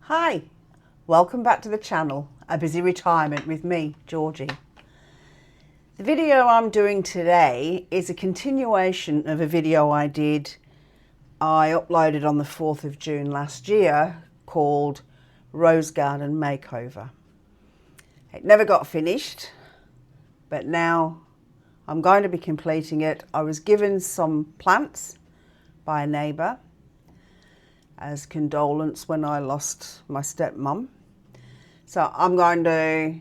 Hi, welcome back to the channel, A Busy Retirement with me, Georgie. The video I'm doing today is a continuation of a video I uploaded on the 4th of June last year called Rose Garden Makeover. It never got finished, but now I'm going to be completing it. I was given some plants by a neighbour as condolence when I lost my stepmom. So I'm going to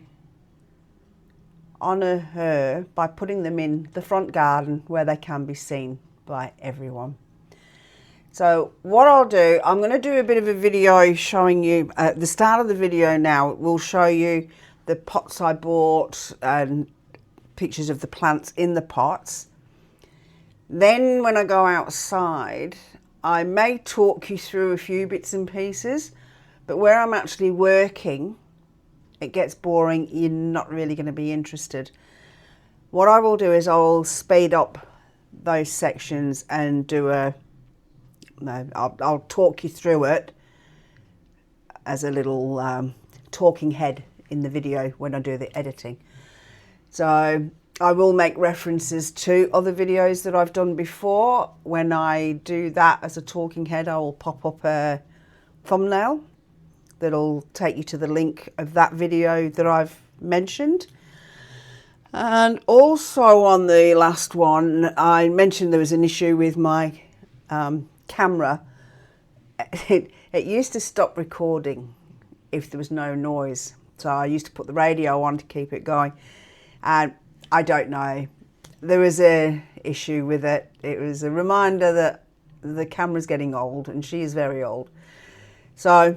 honour her by putting them in the front garden where they can be seen by everyone. So what I'll do, I'm going to do a bit of a video showing you, at the start of the video now, it will show you the pots I bought and pictures of the plants in the pots. Then when I go outside, I may talk you through a few bits and pieces, but where I'm actually working, it gets boring. You're not really going to be interested. What I will do is I'll speed up those sections and do I'll talk you through it as a little talking head in the video when I do the editing. So I will make references to other videos that I've done before. When I do that as a talking head, I will pop up a thumbnail that'll take you to the link of that video that I've mentioned. And also on the last one, I mentioned there was an issue with my camera. It used to stop recording if there was no noise. So I used to put the radio on to keep it going. And I don't know, there was an issue with it. It was a reminder that the camera's getting old, and she is very old. So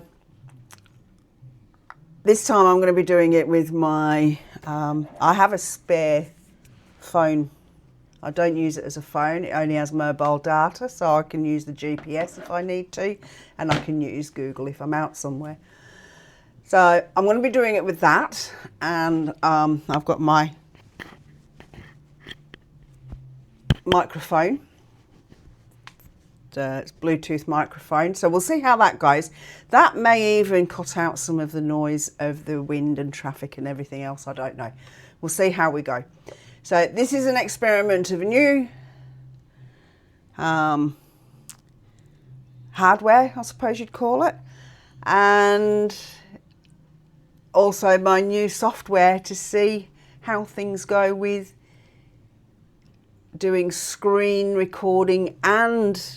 this time I'm going to be doing it with my, I have a spare phone. I don't use it as a phone, it only has mobile data, so I can use the GPS if I need to, and I can use Google if I'm out somewhere. So I'm going to be doing it with that, and I've got my microphone. It's Bluetooth microphone, so we'll see how that goes. That may even cut out some of the noise of the wind and traffic and everything else. I don't know. We'll see how we go. So this is an experiment of a new hardware, I suppose you'd call it, and also my new software to see how things go with doing screen recording and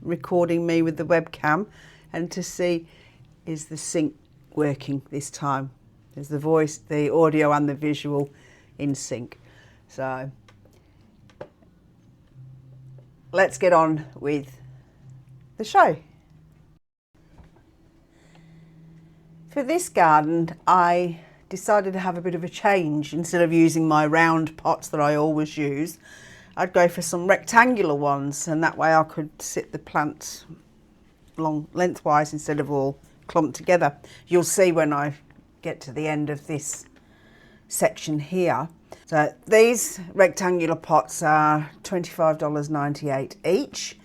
recording me with the webcam, and to see is the sync working this time. Is the voice, the audio and the visual in sync? So let's get on with the show. For this garden, I decided to have a bit of a change. Instead of using my round pots that I always use, I'd go for some rectangular ones, and that way I could sit the plants lengthwise instead of all clumped together. You'll see when I get to the end of this section here. So these rectangular pots are $25.98 each.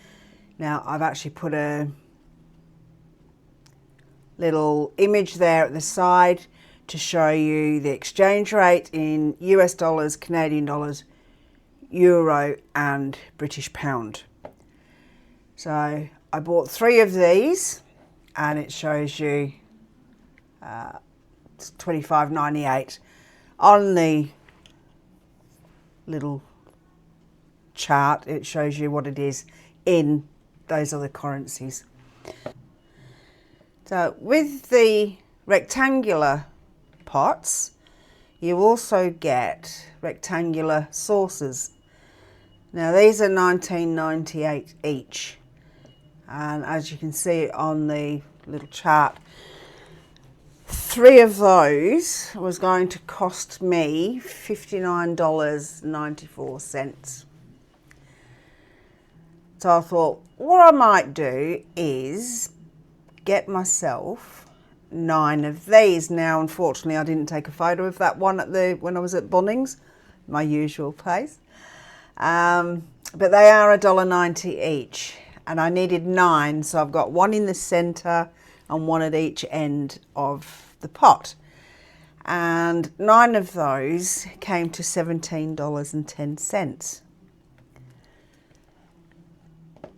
Now I've actually put a little image there at the side to show you the exchange rate in US dollars, Canadian dollars, Euro and British pound. So I bought 3 of these, and it shows you it's $25.98 on the little chart. It shows you what it is in those other currencies. So with the rectangular pots, you also get rectangular saucers. Now these are $19.98 each, and as you can see on the little chart, 3 of those was going to cost me $59.94. So I thought what I might do is get myself 9 of these. Now unfortunately I didn't take a photo of that one when I was at Bunnings, my usual place. But they are $1.90 each, and I needed 9, so I've got 1 in the centre, and one at each end of the pot. And 9 of those came to $17.10.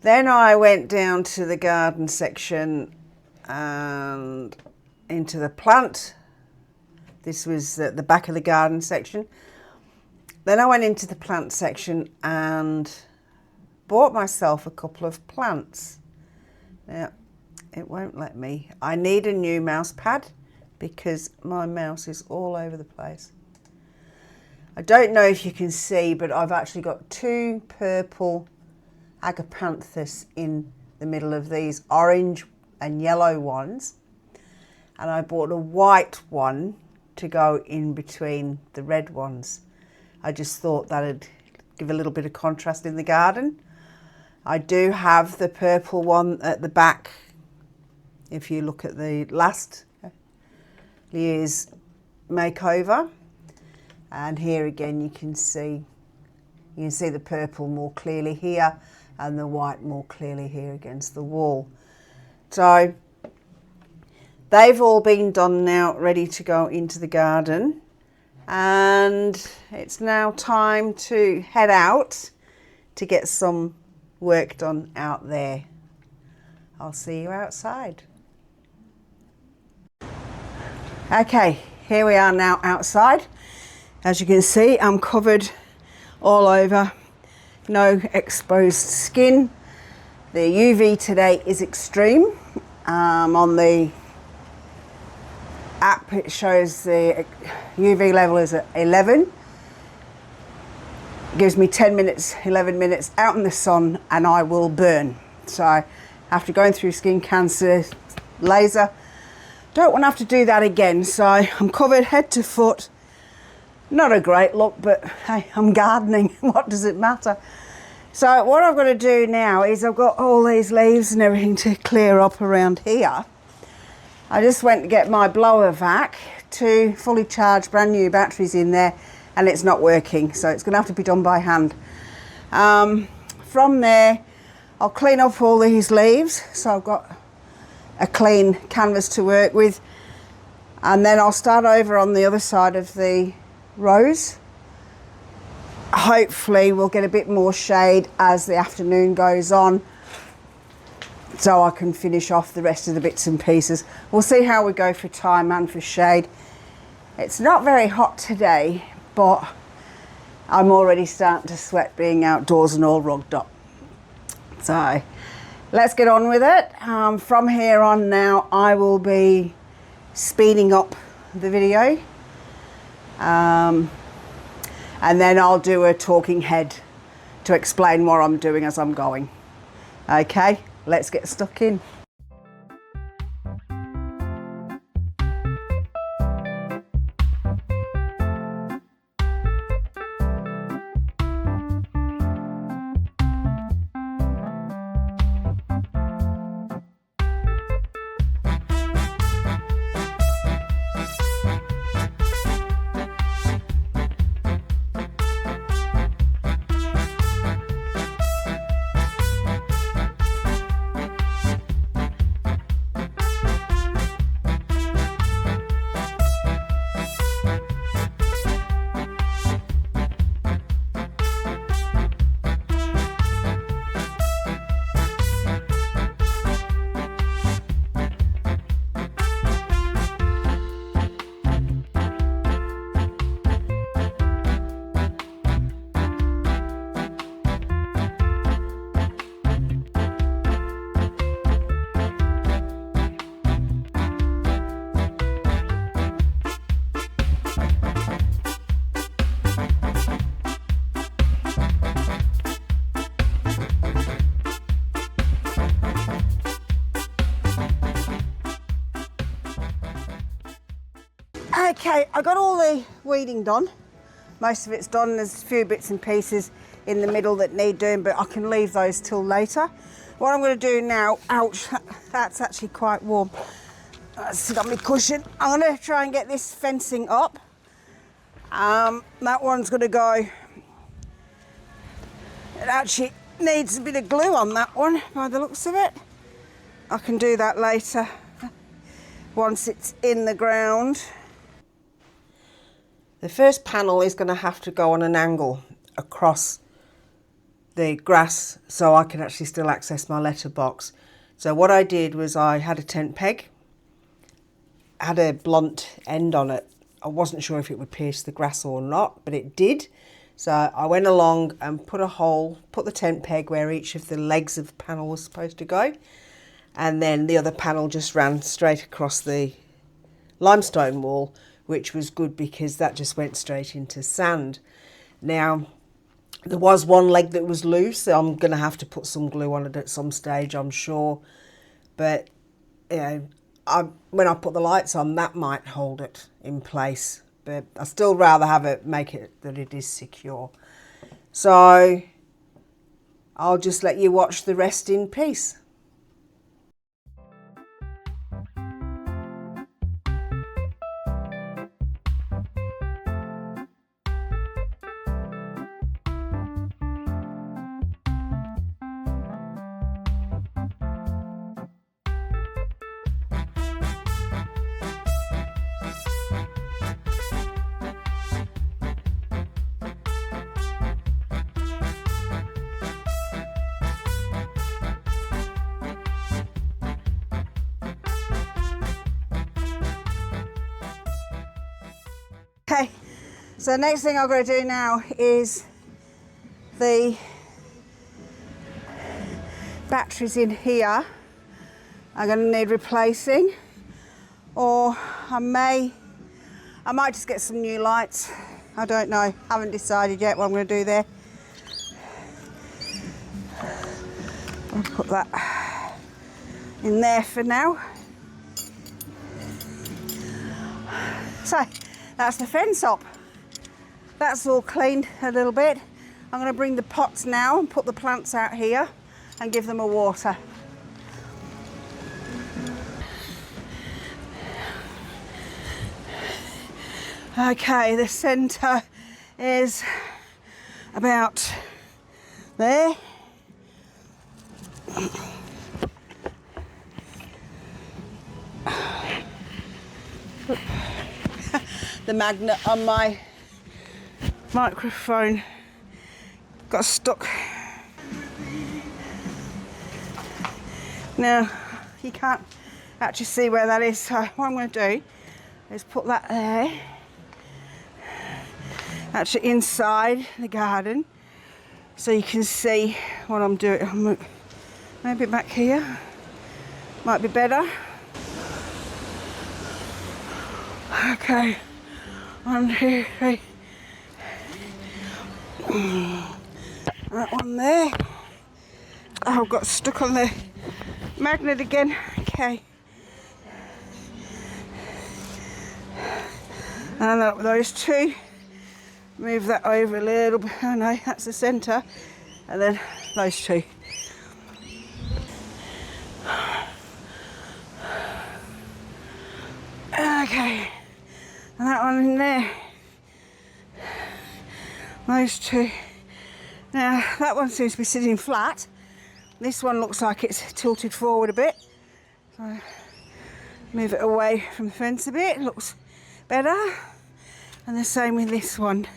Then I went down to the garden section and into the plant. This was at the back of the garden section. Then I went into the plant section and bought myself a couple of plants. Now, it won't let me. I need a new mouse pad because my mouse is all over the place. I don't know if you can see, but I've actually got 2 purple agapanthus in the middle of these orange and yellow ones. And I bought a white one to go in between the red ones. I just thought that'd give a little bit of contrast in the garden. I do have the purple one at the back. If you look at the last year's Makeover, and here again you can see the purple more clearly here and the white more clearly here against the wall. So they've all been done now, ready to go into the garden, and it's now time to head out to get some work done out there. I'll see you outside. Okay, here we are now outside. As you can see, I'm covered all over, no exposed skin. The UV today is extreme. On the app it shows the UV level is at 11. It gives me 10 minutes, 11 minutes out in the sun and I will burn. So after going through skin cancer, laser, don't want to have to do that again. So I'm covered head to foot. Not a great look, but hey, I'm gardening. What does it matter? So what I've got to do now is I've got all these leaves and everything to clear up around here. I just went to get my blower vac, 2 fully charged brand new batteries in there, and it's not working. So it's going to have to be done by hand. From there, I'll clean up all these leaves. So I've got a clean canvas to work with. And then I'll start over on the other side of the rows. Hopefully we'll get a bit more shade as the afternoon goes on, so I can finish off the rest of the bits and pieces. We'll see how we go for time and for shade. It's not very hot today, but I'm already starting to sweat being outdoors and all rugged up. So let's get on with it. From here on now, I will be speeding up the video. And then I'll do a talking head to explain what I'm doing as I'm going. Okay, let's get stuck in. Okay, I got all the weeding done. Most of it's done. There's a few bits and pieces in the middle that need doing, but I can leave those till later. What I'm going to do now, ouch, that's actually quite warm. Sit on my cushion. I'm going to try and get this fencing up. That one's going to go. It actually needs a bit of glue on that one by the looks of it. I can do that later. once it's in the ground. The first panel is going to have to go on an angle across the grass so I can actually still access my letterbox. So what I did was I had a tent peg, had a blunt end on it. I wasn't sure if it would pierce the grass or not, but it did. So I went along and put a hole, put the tent peg where each of the legs of the panel was supposed to go, and then the other panel just ran straight across the limestone wall, which was good because that just went straight into sand. Now, there was one leg that was loose, so I'm going to have to put some glue on it at some stage, I'm sure. But, you know, when I put the lights on, that might hold it in place. But I still rather have it, make it that it is secure. So I'll just let you watch the rest in peace. Okay, so the next thing I'm going to do now is the batteries in here are going to need replacing, or I might just get some new lights. I don't know, haven't decided yet what I'm going to do there. I'll put that in there for now. So that's the fence up. That's all cleaned a little bit. I'm going to bring the pots now and put the plants out here and give them a water. Okay, the centre is about there. The magnet on my microphone got stuck. Now you can't actually see where that is, so what I'm going to do is put that there, actually inside the garden, so you can see what I'm doing. Maybe back here might be better. Okay, 1, 2, 3. That one there. Oh, I've got stuck on the magnet again. Okay. And those two. Move that over a little bit. Oh no, that's the centre. And then those two. Okay. And that one in there. Those two. Now that one seems to be sitting flat. This one looks like it's tilted forward a bit. So move it away from the fence a bit. Looks better. And the same with this one,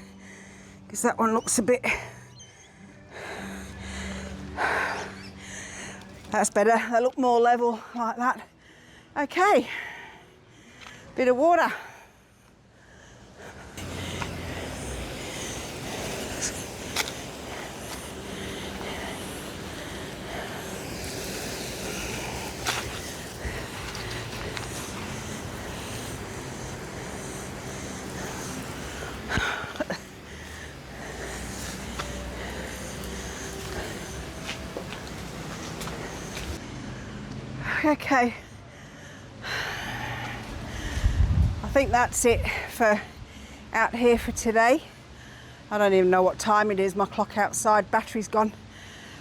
because that one looks a bit. That's better. They look more level like that. Okay. Bit of water. Okay, I think that's it for out here for today. I don't even know what time it is. My clock outside, battery's gone.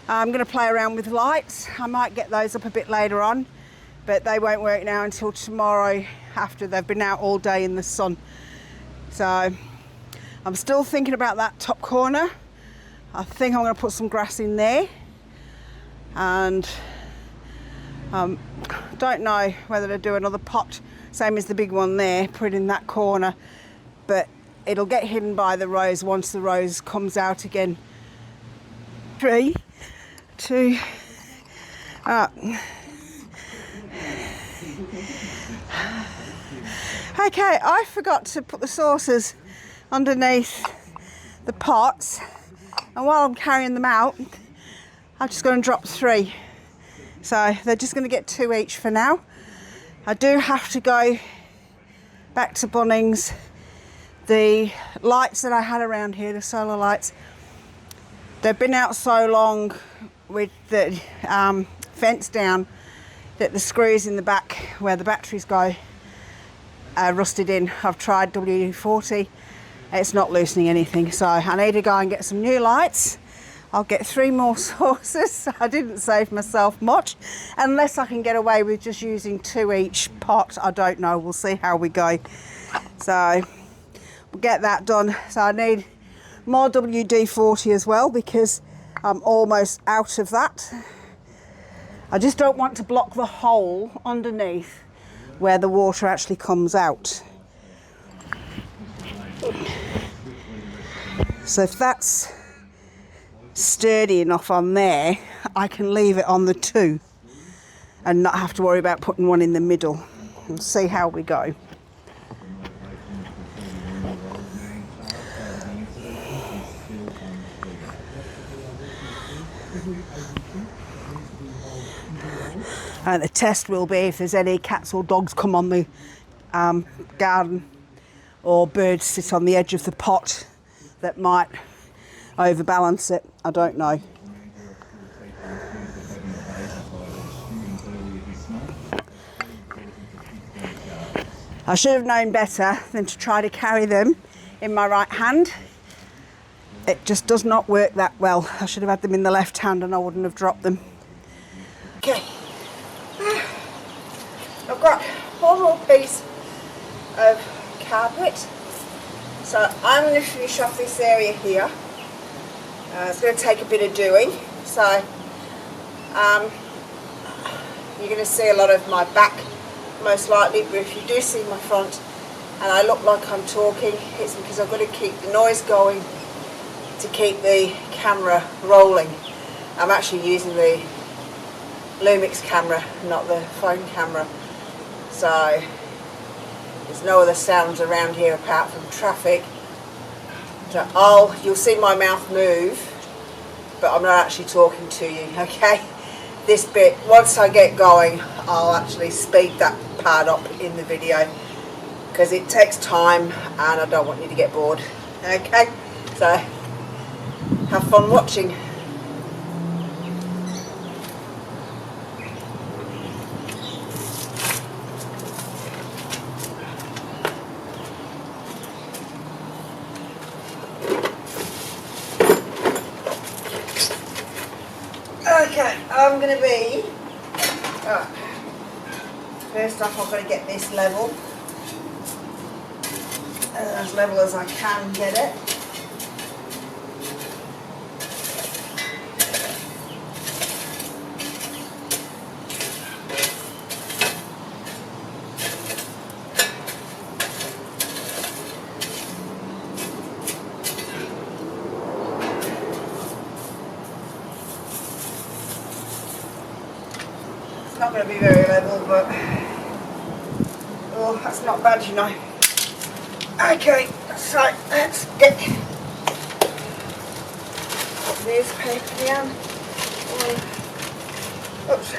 I'm going to play around with lights. I might get those up a bit later on, but they won't work now until tomorrow after they've been out all day in the sun. So I'm still thinking about that top corner. I think I'm going to put some grass in there, and Don't know whether to do another pot, same as the big one there, put it in that corner, but it'll get hidden by the rose once the rose comes out again. 3, 2, Okay, I forgot to put the saucers underneath the pots, and while I'm carrying them out, I'm just going to drop 3. So they're just going to get 2 each for now. I do have to go back to Bunnings. The lights that I had around here, the solar lights, they've been out so long with the fence down that the screws in the back where the batteries go are rusted in. I've tried WD-40, it's not loosening anything, so I need to go and get some new lights. I'll get 3 more saucers. I didn't save myself much, unless I can get away with just using 2 each pot. I don't know, we'll see how we go. So we'll get that done. So I need more WD-40 as well, because I'm almost out of that. I just don't want to block the hole underneath where the water actually comes out. So if that's sturdy enough on there, I can leave it on the 2 and not have to worry about putting one in the middle. We'll see how we go. And the test will be if there's any cats or dogs come on the garden, or birds sit on the edge of the pot that might overbalance it. I don't know. I should have known better than to try to carry them in my right hand. It just does not work that well. I should have had them in the left hand and I wouldn't have dropped them. Okay. I've got one more piece of carpet, so I'm going to finish off this area here. It's going to take a bit of doing, so you're going to see a lot of my back most likely, but if you do see my front and I look like I'm talking, it's because I've got to keep the noise going to keep the camera rolling. I'm actually using the Lumix camera, not the phone camera, so there's no other sounds around here apart from traffic. So you'll see my mouth move, but I'm not actually talking to you, okay? This bit, once I get going, I'll actually speed that part up in the video, because it takes time and I don't want you to get bored, okay? So have fun watching. Okay, I'm going to be, first off I've got to get this level, as level as I can get it. It's not going to be very level, but oh, that's not bad, you know. Okay, so let's get newspaper down. Oops.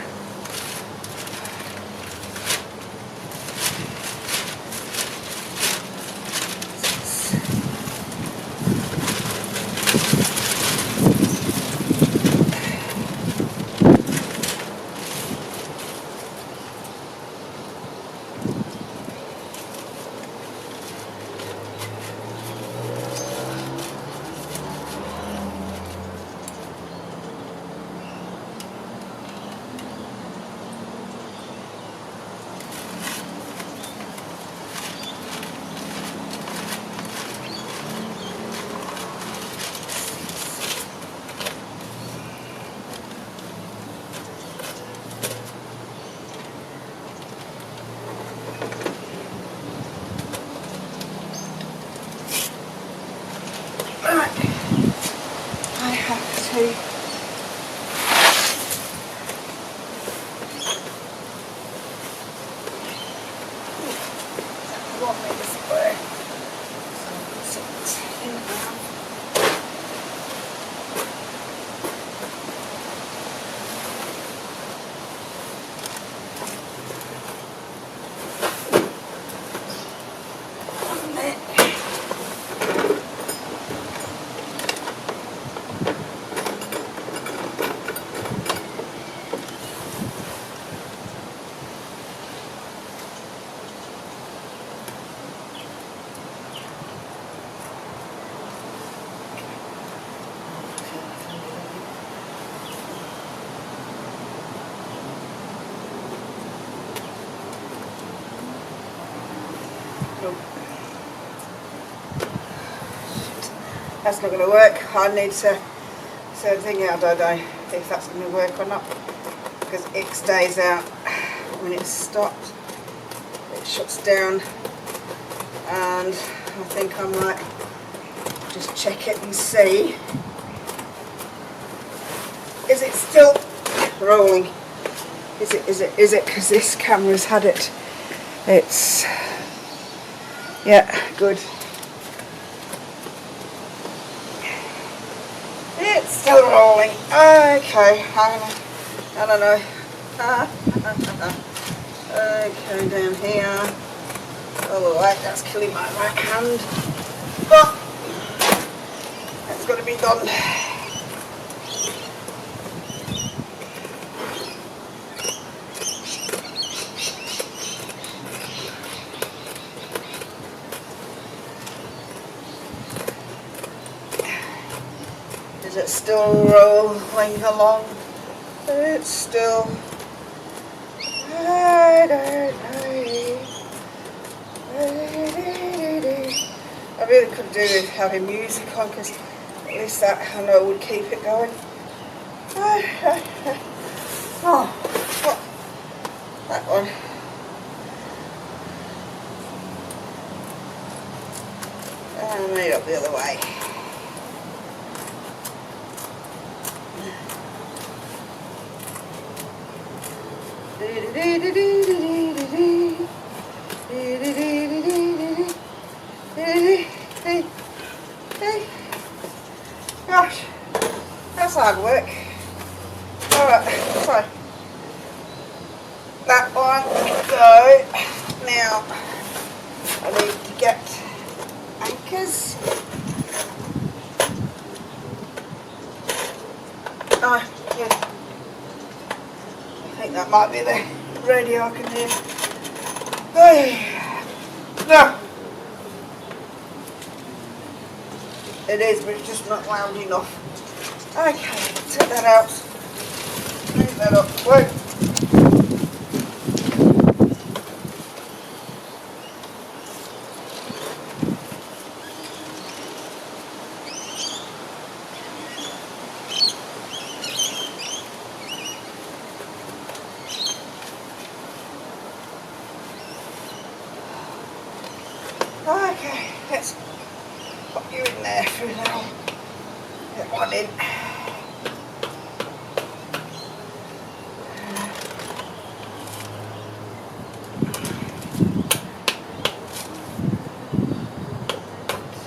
tea. That's not going to work. I need to sort of thing out, don't I, if that's going to work or not, because it stays out when it's stopped. It shuts down, and I think I might just check it and see. Is it still rolling? Is it? Because this camera's had it. It's, yeah, good. It's still rolling. Okay, I don't know. Okay, down here. Oh, that's killing my right hand. But that's got to be done. Is it still rolling along? It's still, I don't know. I really could do with having music on, because at least that I know would keep it going. Oh, what? That one. And made up the other way. Gosh, that's hard work. Alright, so that one go. Now I need to get anchors. Oh, yeah. I think that might be the radio I can hear. Hey. No. It is, but it's just not loud enough. Okay, take that out. Move that up. Wait. Okay, let's put you in there for now. Get one in.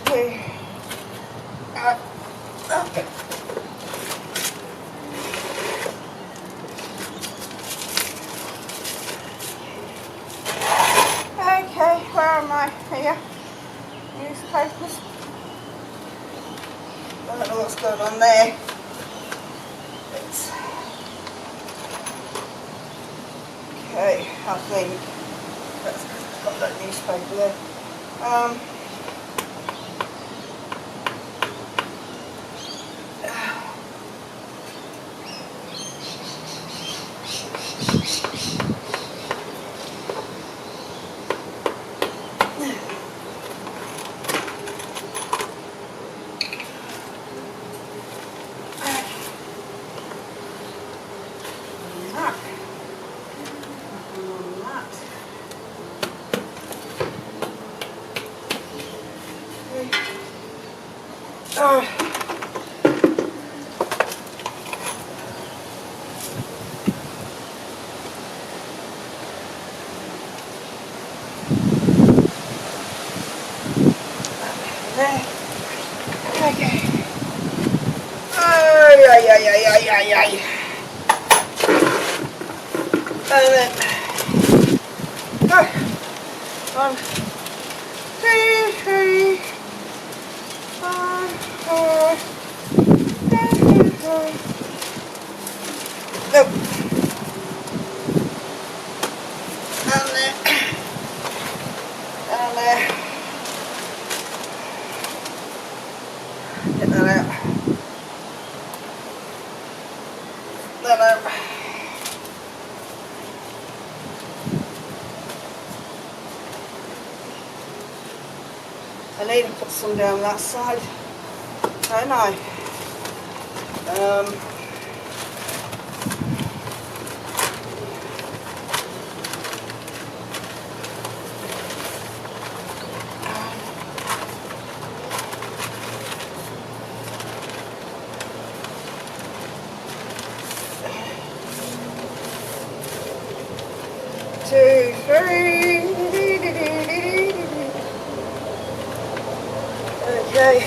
Okay. Okay. Okay, where am I? Here. Newspapers. I don't know what's going on there. It's okay, I think that's got that newspaper there. ay, ay. And then 1, 2, 3, 4, 5, 6, 7. And there. And there. Get that out. That out. I need to put some down that side, don't I? 2, 3. Okay.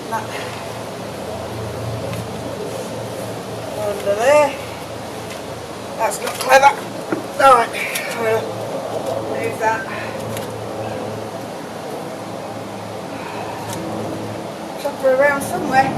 That under there. That's not clever. Alright, I'm going to move that. Chop her around somewhere.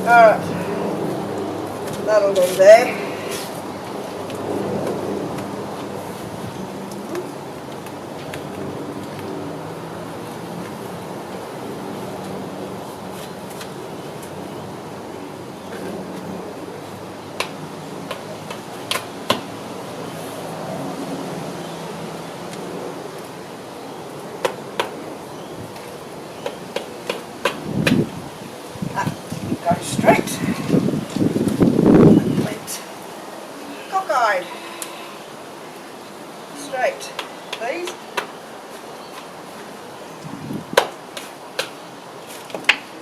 Alright, that'll go there. Go straight. Cockeyed. Straight, please.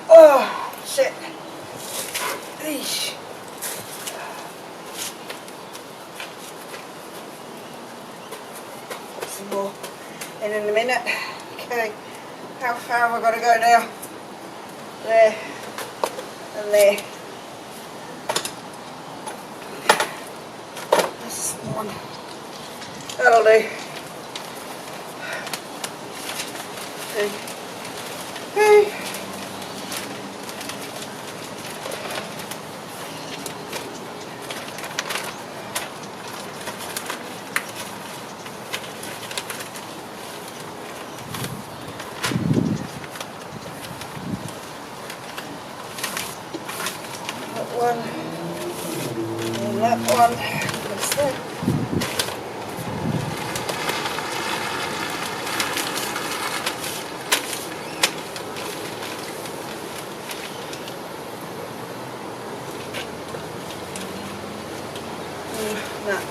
Oh, shit. Eesh. Put some more in a minute. Okay, how far have I got to go now? There. And there. This one. That'll do. 2, 3. One and that one. That's that. That.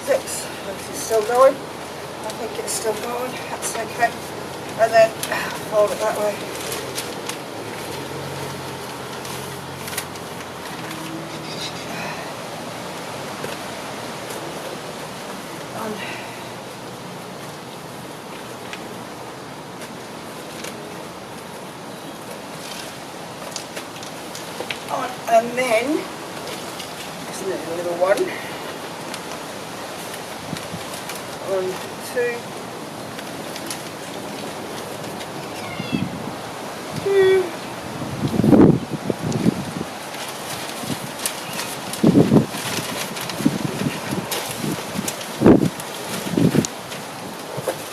6. This is still going. I think it's still going. That's okay. And then fold it that way. And then just a little one. 1, 2, 2.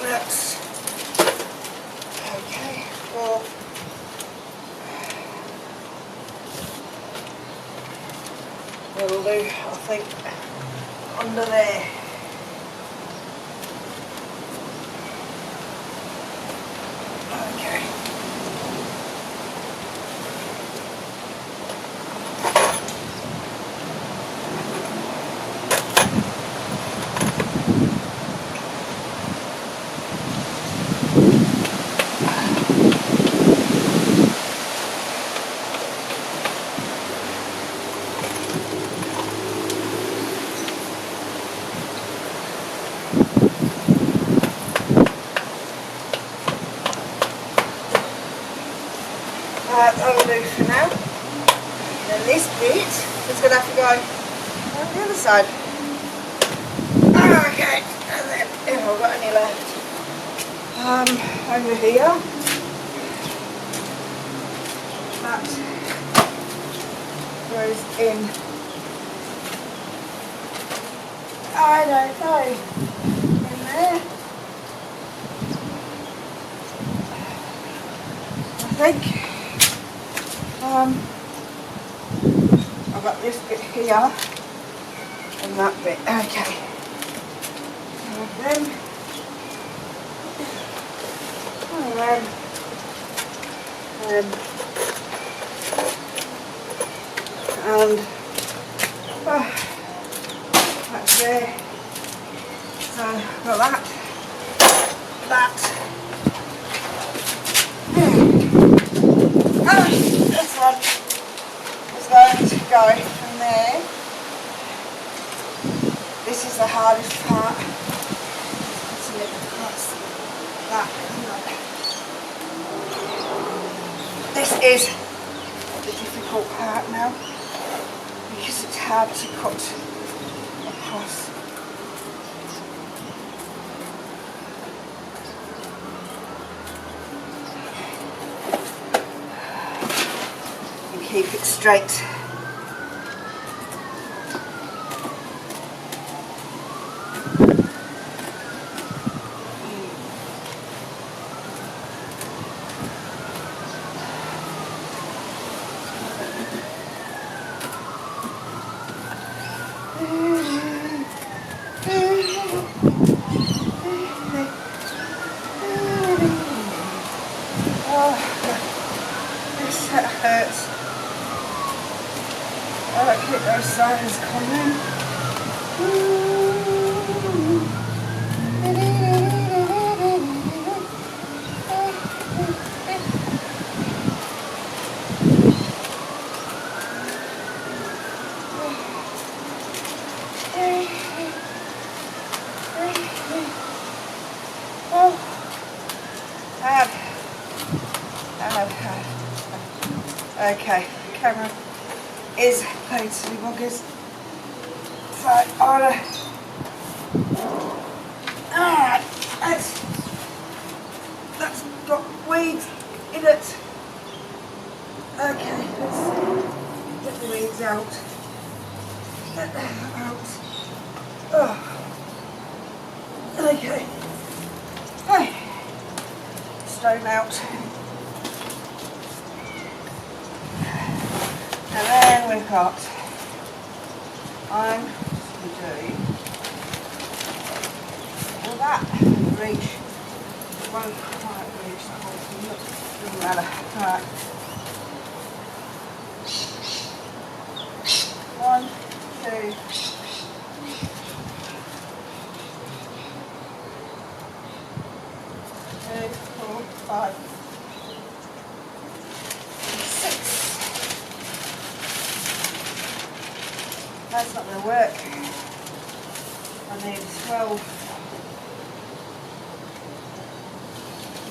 That's okay. 4. That'll do, I think, under there. Okay. that'll do for now. And then this bit is going to have to go on the other side. Okay, and then if I've got any left, over here, that goes in. I don't know, in there. I think I've got this bit here and that bit. Okay. And then that's there. So I've got that. This one is going to go from there. This is the hardest part. Putting it across that. This is the difficult part now because it's hard to cut across. Keep it straight. Oh, this hurts. I keep those signs coming. Okay, camera is playing silly buggers. So alright, that's got weeds in it. Okay, let's get the weeds out. Get them out. Oh. Okay. Hey. Stone out. And then we've got, I'm going to do all that, reach, it won't quite reach the whole thing, doesn't matter. Right. 1, 2, 3, 4, 5, 6. That's not going to work. I need 12.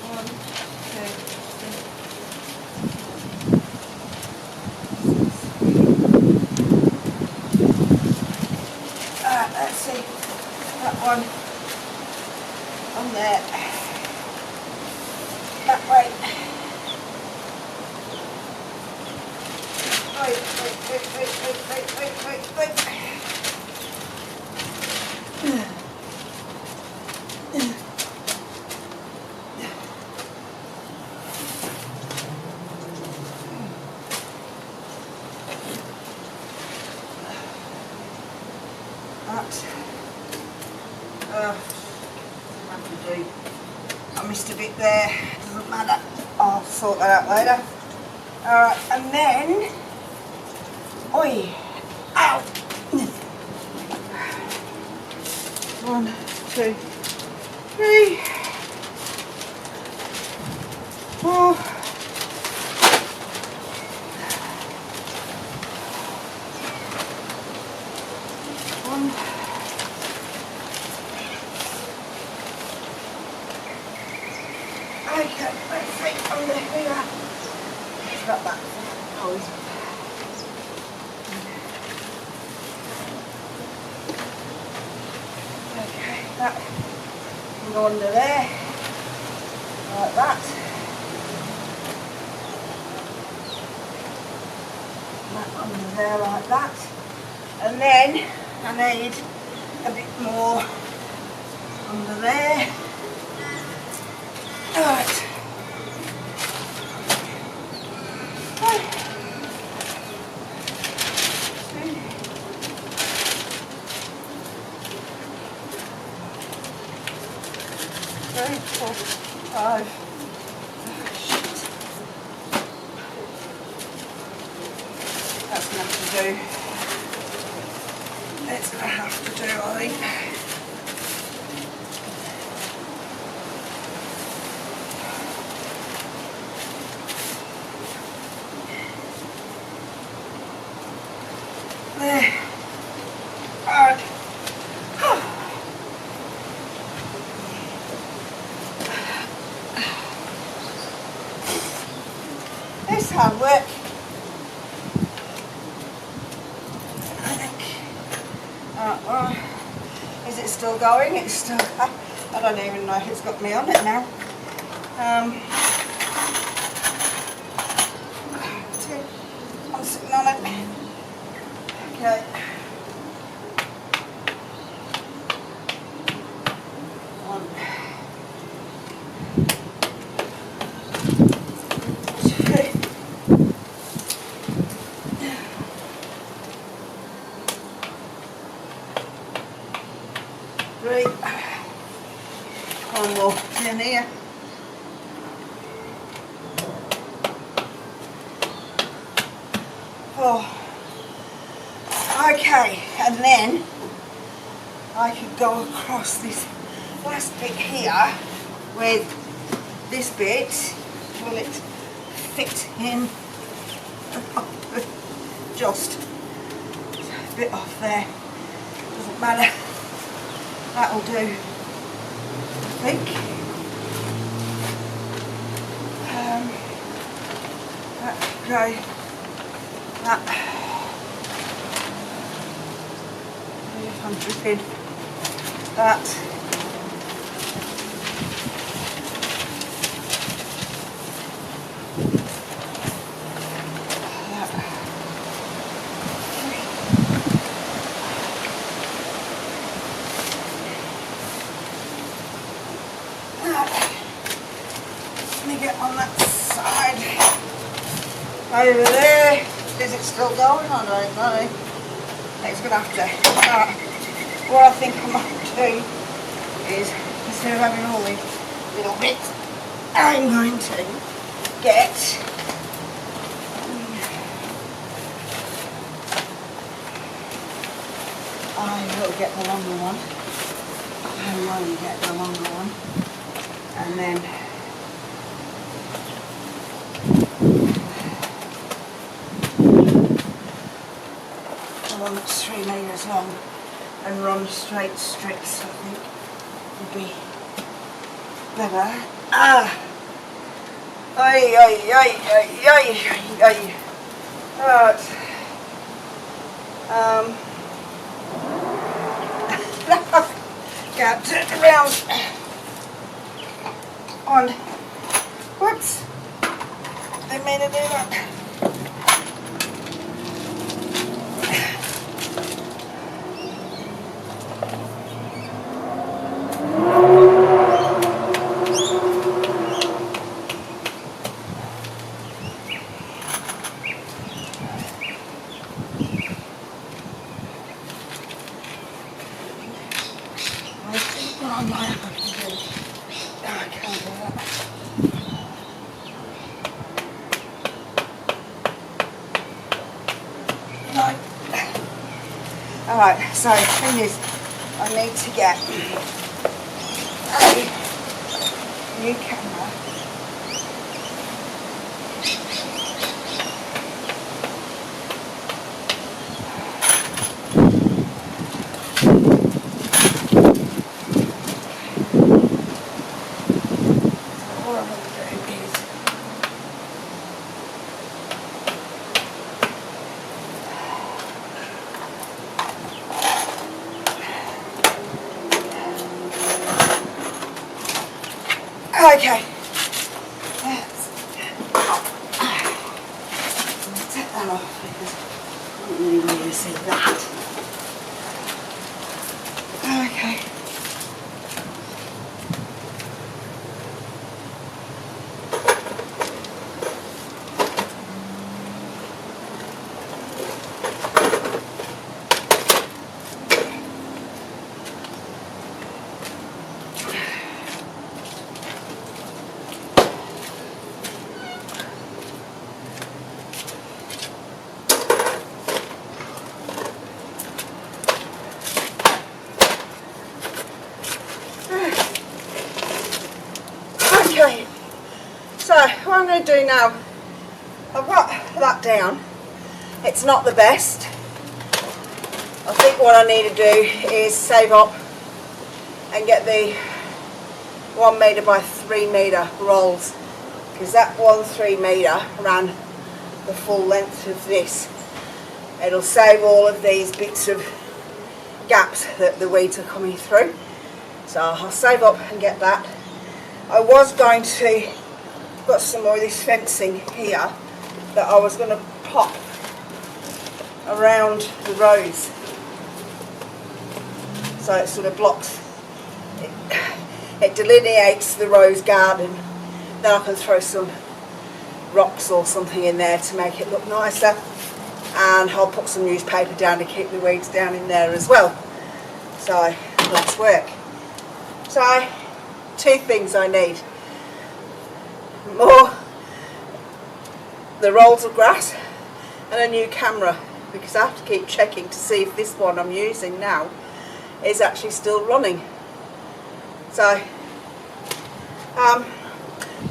1, 2, 3. Let's see. That one on there. That way. Wait. I missed a bit there, doesn't matter, I'll sort that out later. Alright, and then, oi, ow! 1, 2, 3, 4. Okay, let's see, under here. got that noise. Okay, that can go under there, like that. That under there like that. And then I need a bit more under there. Right. 3, 4, 5. Shit. That's going to have to do. It's going to have to do, I think. There. Alright. This hard work. I think. Well, is it still going? It's still. I don't even know if it's got me on it now. I'm sitting on it. Okay. One. 3. One more in here. Oh. Okay, and then I could go across this last bit here with this bit. Will it fit in? Just a bit off there. Doesn't matter. That'll do, I think. Okay. That. If I'm dripping. That. Let me get on that side. Over there. Is it still going? I don't know. It's going to have to. What I think I might do is, instead of having all these little bits, I'm going to get I will get the longer one. I will get the longer one. And then the one that's 3 metres long and run straight strips, I think, would be better. Ay, ay, ay, ay, ay, ay. Right. Got turned around on. Whoops. Didn't mean to do that. I might have to do. I can't do that. No. Alright, so the thing is, I need to get a new camera. Okay. Take that off because I don't really want to see that. Okay. Okay, so what I'm going to do now, I've got that down. It's not the best. I think what I need to do is save up and get the 1 metre by 3 metre rolls, because that 3 metre ran the full length of this. It'll save all of these bits of gaps that the weeds are coming through. So I'll save up and get that. I was going to, got some more of this fencing here that I was going to pop around the rows, so it sort of blocks, it delineates the rose garden. Then I can throw some rocks or something in there to make it look nicer, and I'll put some newspaper down to keep the weeds down in there as well. So let's work. So 2 things I need: more the rolls of grass and a new camera, because I have to keep checking to see if this one I'm using now is actually still running. So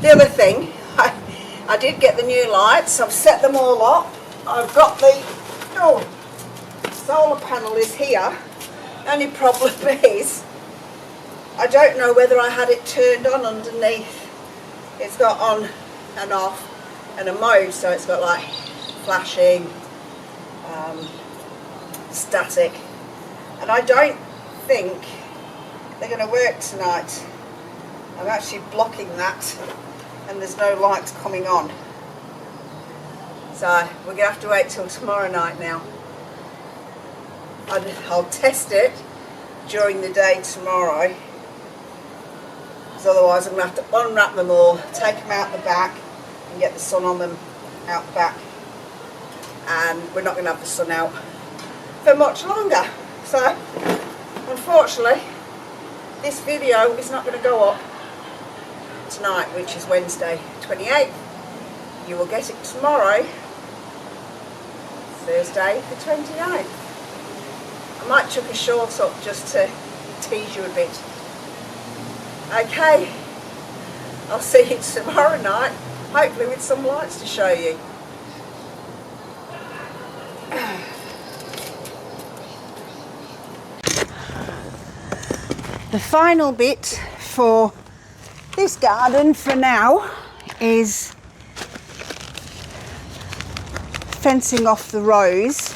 the other thing, I did get the new lights. I've set them all up. I've got the solar panel is here. Only problem is I don't know whether I had it turned on underneath. It's got on and off and a mode, so it's got like flashing, static, and I don't think they're going to work tonight. I'm actually blocking that and there's no lights coming on, so we're going to have to wait till tomorrow night now. I'll test it during the day tomorrow, because otherwise I'm going to have to unwrap them all, take them out the back and get the sun on them out the back, and we're not going to have the sun out for much longer. So unfortunately this video is not going to go up tonight, which is Wednesday 28th. You will get it tomorrow, Thursday the 29th. I might chuck a short up just to tease you a bit. Okay, I'll see you tomorrow night, hopefully with some lights to show you. The final bit for this garden for now is fencing off the rows.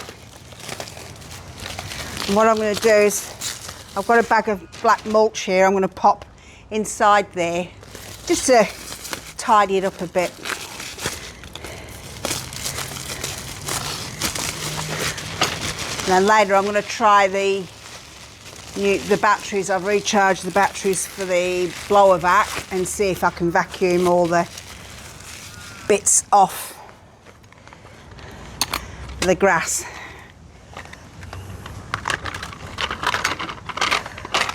And what I'm going to do is, I've got a bag of black mulch here. I'm going to pop inside there just to tidy it up a bit. And then later I'm going to try the batteries. I've recharged the batteries for the blower vac and see if I can vacuum all the bits off the grass.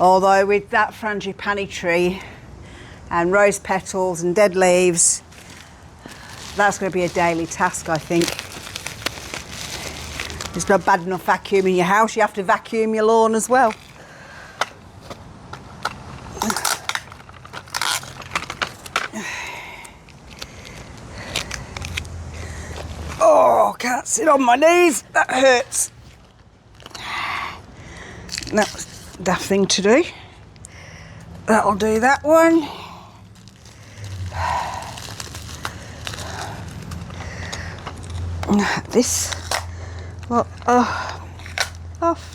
Although with that frangipani tree and rose petals and dead leaves, that's going to be a daily task, I think. It's not bad enough vacuuming your house, you have to vacuum your lawn as well. Oh, can't sit on my knees, that hurts. That was a daft thing to do. That'll do that one. This, well, off.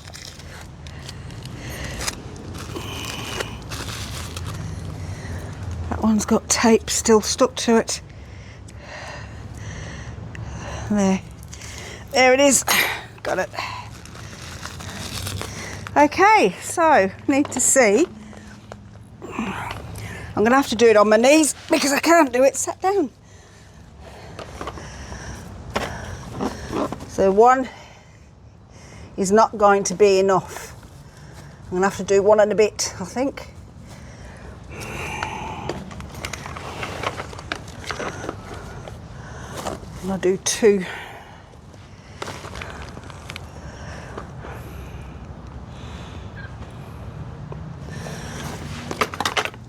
That one's got tape still stuck to it. There it is. Got it. Okay, so need to see. I'm going to have to do it on my knees because I can't do it sat down. So one is not going to be enough. I'm going to have to do one and a bit, I think. And I'll do two.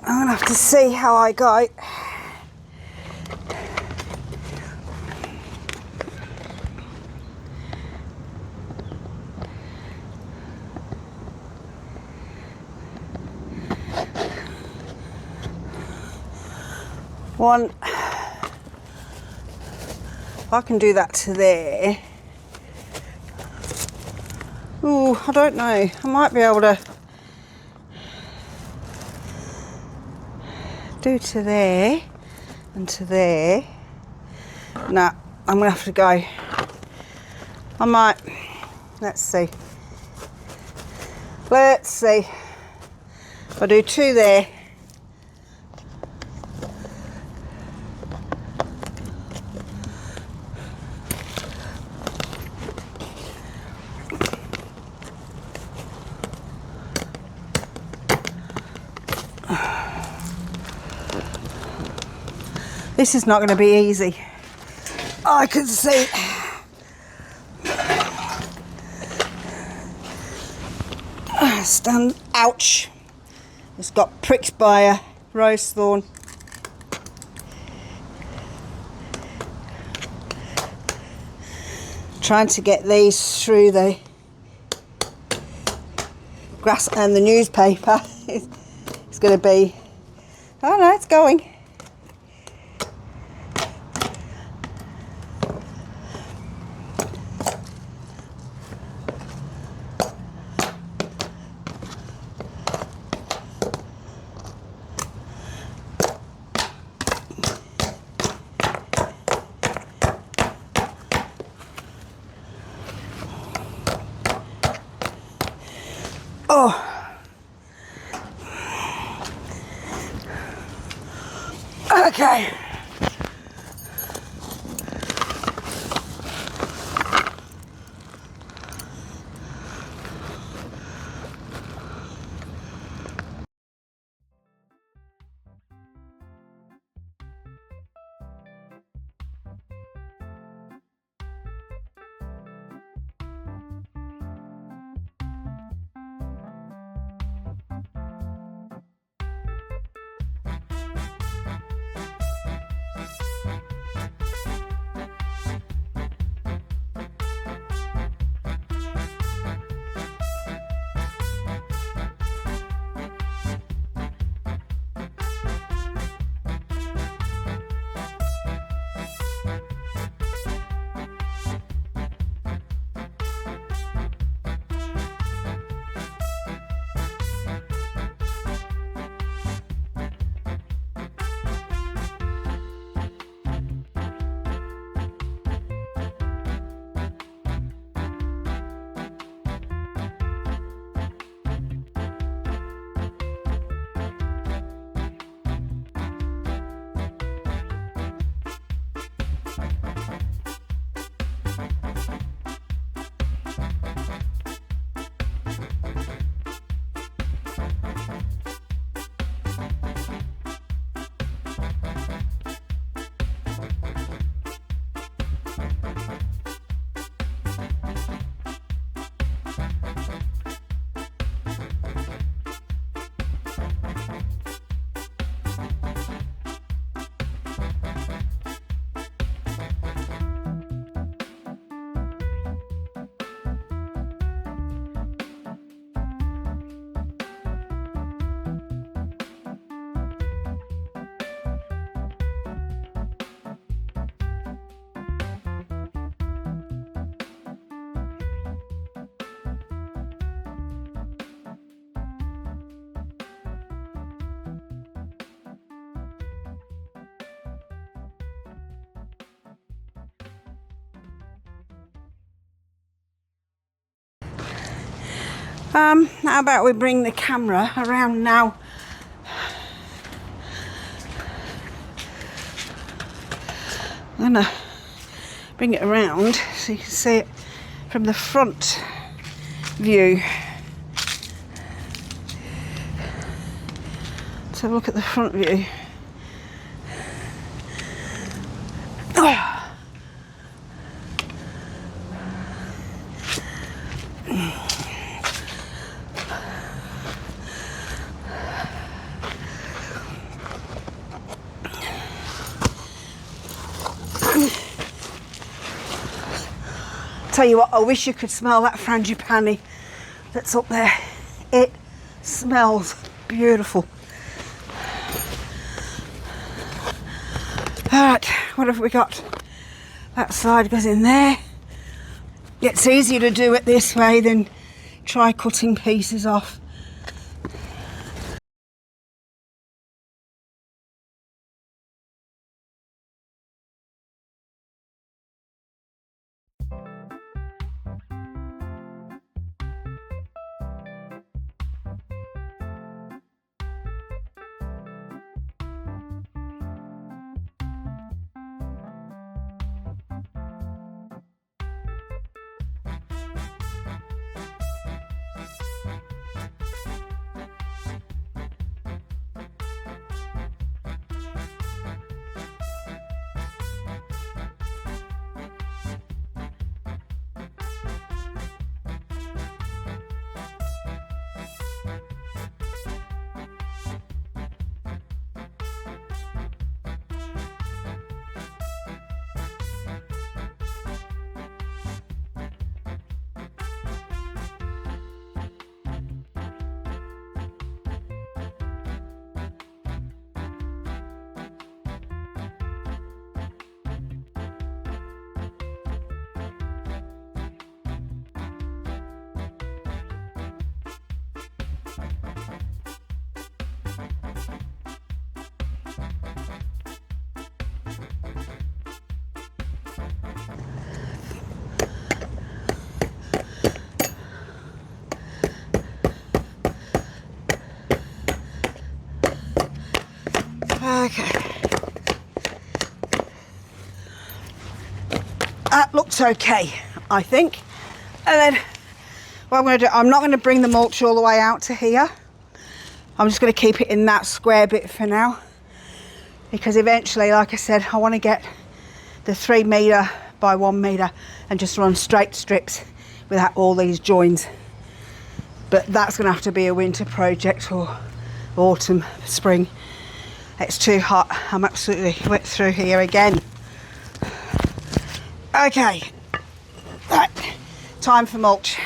I'm going to have to see how I go. One, if I can do that to there. Ooh, I don't know. I might be able to do to there and to there. No, I'm gonna have to go. I might. Let's see. Let's see. I'll do two there. This is not going to be easy. I can see. Stand. Ouch. It's got pricked by a rose thorn. Trying to get these through the grass and the newspaper. It's going to be. Oh no, it's going. Oh. Okay. How about we bring the camera around now? I'm gonna bring it around so you can see it from the front view. Let's have a look at the front view. Oh. Tell you what, I wish you could smell that frangipani that's up there. It smells beautiful. Alright, what have we got? That side goes in there. It's easier to do it this way than try cutting pieces off. Okay. That looks okay, I think. And then what I'm going to do, I'm not going to bring the mulch all the way out to here. I'm just going to keep it in that square bit for now. Because eventually, like I said, I want to get the 3 metre by 1 metre and just run straight strips without all these joins. But that's going to have to be a winter project or autumn, spring. It's too hot. I'm absolutely wet through here again. Okay, right, time for mulch.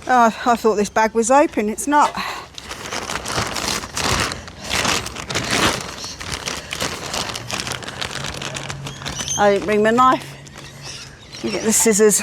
Oh, I thought this bag was open. It's not. I didn't bring my knife. You get the scissors.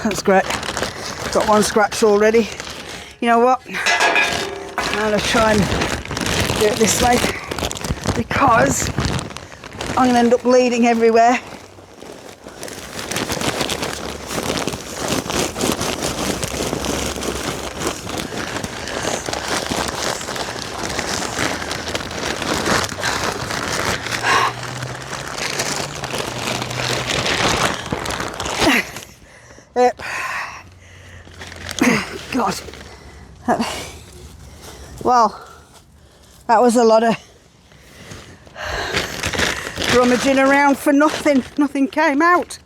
That's great. Got one scratch already. You know what? I'm going to try and do it this way because I'm going to end up bleeding everywhere. God. Well, that was a lot of rummaging around for nothing. Nothing came out.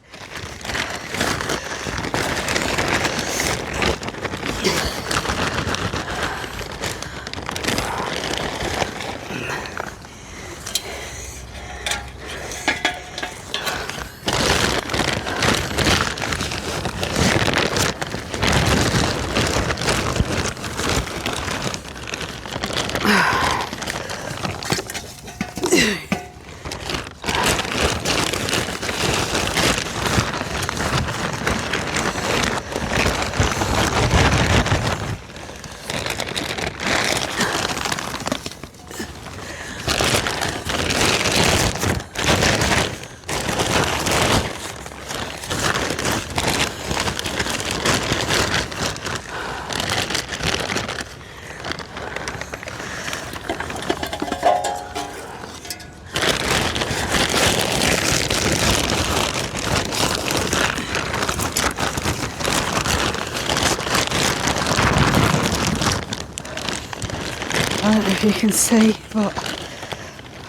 I don't know if you can see, but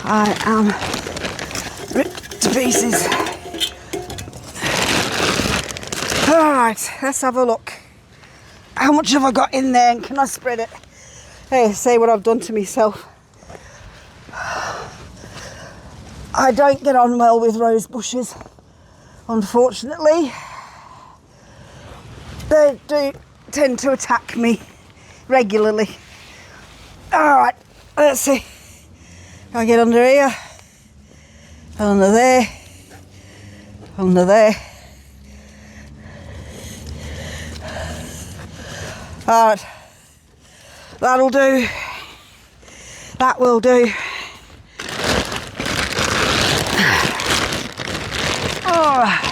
I am ripped to pieces. Alright, let's have a look. How much have I got in there and can I spread it? Hey, say what I've done to myself. I don't get on well with rose bushes, unfortunately. They do tend to attack me regularly. Alright, let's see. I get under here, under there, under there. Alright, that'll do. That will do. Alright.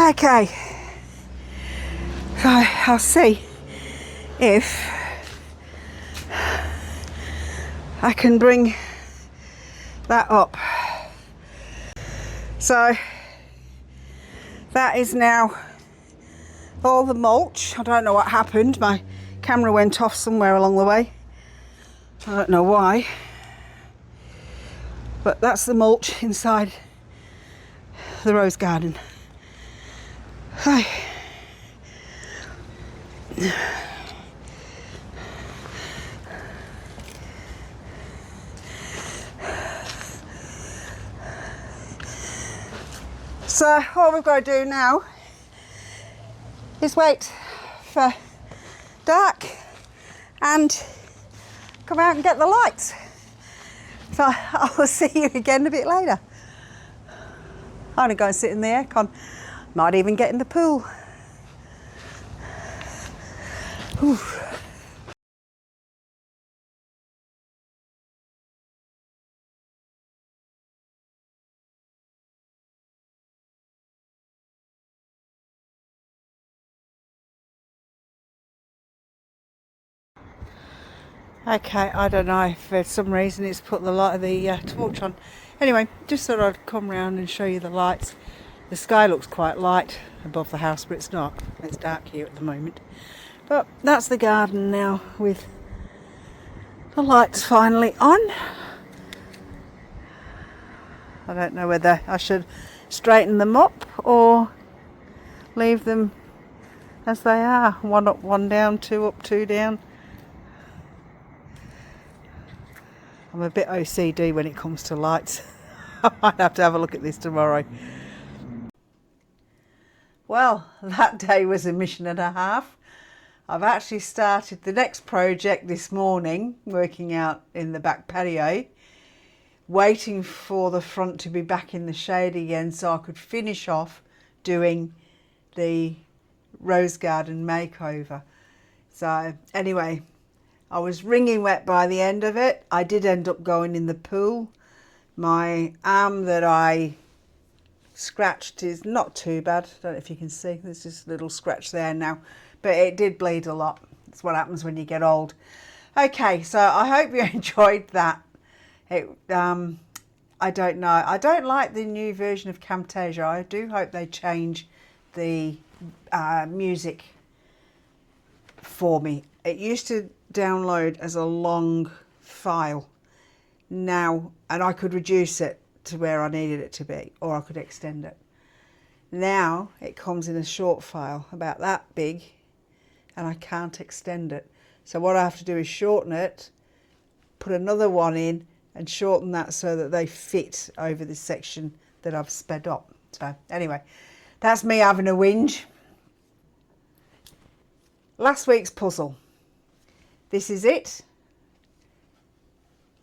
Okay, so I'll see if I can bring that up. So that is now all the mulch. I don't know what happened. My camera went off somewhere along the way. I don't know why. But that's the mulch inside the rose garden. Hi. So all we've got to do now is wait for dark and come out and get the lights. So I'll see you again a bit later. I'm going to go and sit in the aircon. Might even get in the pool. Whew. Okay, I don't know if for some reason it's put the light of the torch on. Anyway, just thought I'd come round and show you the lights. The sky looks quite light above the house, but it's not. It's dark here at the moment. But that's the garden now with the lights finally on. I don't know whether I should straighten them up or leave them as they are. One up, one down, two up, two down. I'm a bit OCD when it comes to lights. I might have to have a look at this tomorrow. Well, that day was a mission and a half. I've actually started the next project this morning, working out in the back patio, waiting for the front to be back in the shade again so I could finish off doing the rose garden makeover. So anyway, I was wringing wet by the end of it. I did end up going in the pool. My arm that I scratched is not too bad. I don't know if you can see, there's just a little scratch there now, but it did bleed a lot. That's what happens when you get old. Okay, so I hope you enjoyed that. I don't know, I don't like the new version of Camtasia. I do hope they change the music for me. It used to download as a long file now, and I could reduce it to where I needed it to be, or I could extend it. Now it comes in a short file about that big, and I can't extend it. So what I have to do is shorten it, put another one in, and shorten that so that they fit over this section that I've sped up. So anyway, that's me having a whinge. Last week's puzzle. This is it.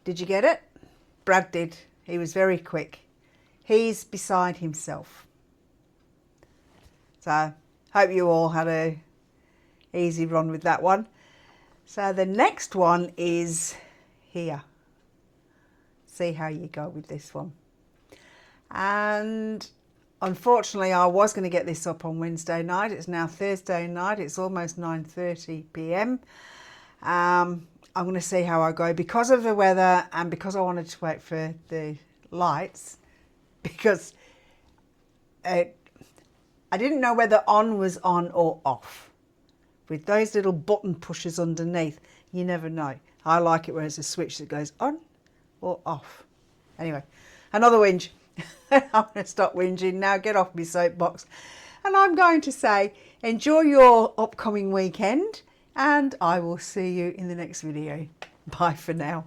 Did you get it? Brad did. He was very quick. He's beside himself. So hope you all had a easy run with that one. So the next one is here. See how you go with this one. And unfortunately, I was going to get this up on Wednesday night. It's now Thursday night. It's almost 9:30 p.m. I'm going to see how I go because of the weather and because I wanted to wait for the lights, because I didn't know whether on was on or off. With those little button pushers underneath, you never know. I like it where it's a switch that goes on or off. Anyway, another whinge. I'm going to stop whinging now, get off my soapbox. And I'm going to say, enjoy your upcoming weekend, and I will see you in the next video. Bye for now.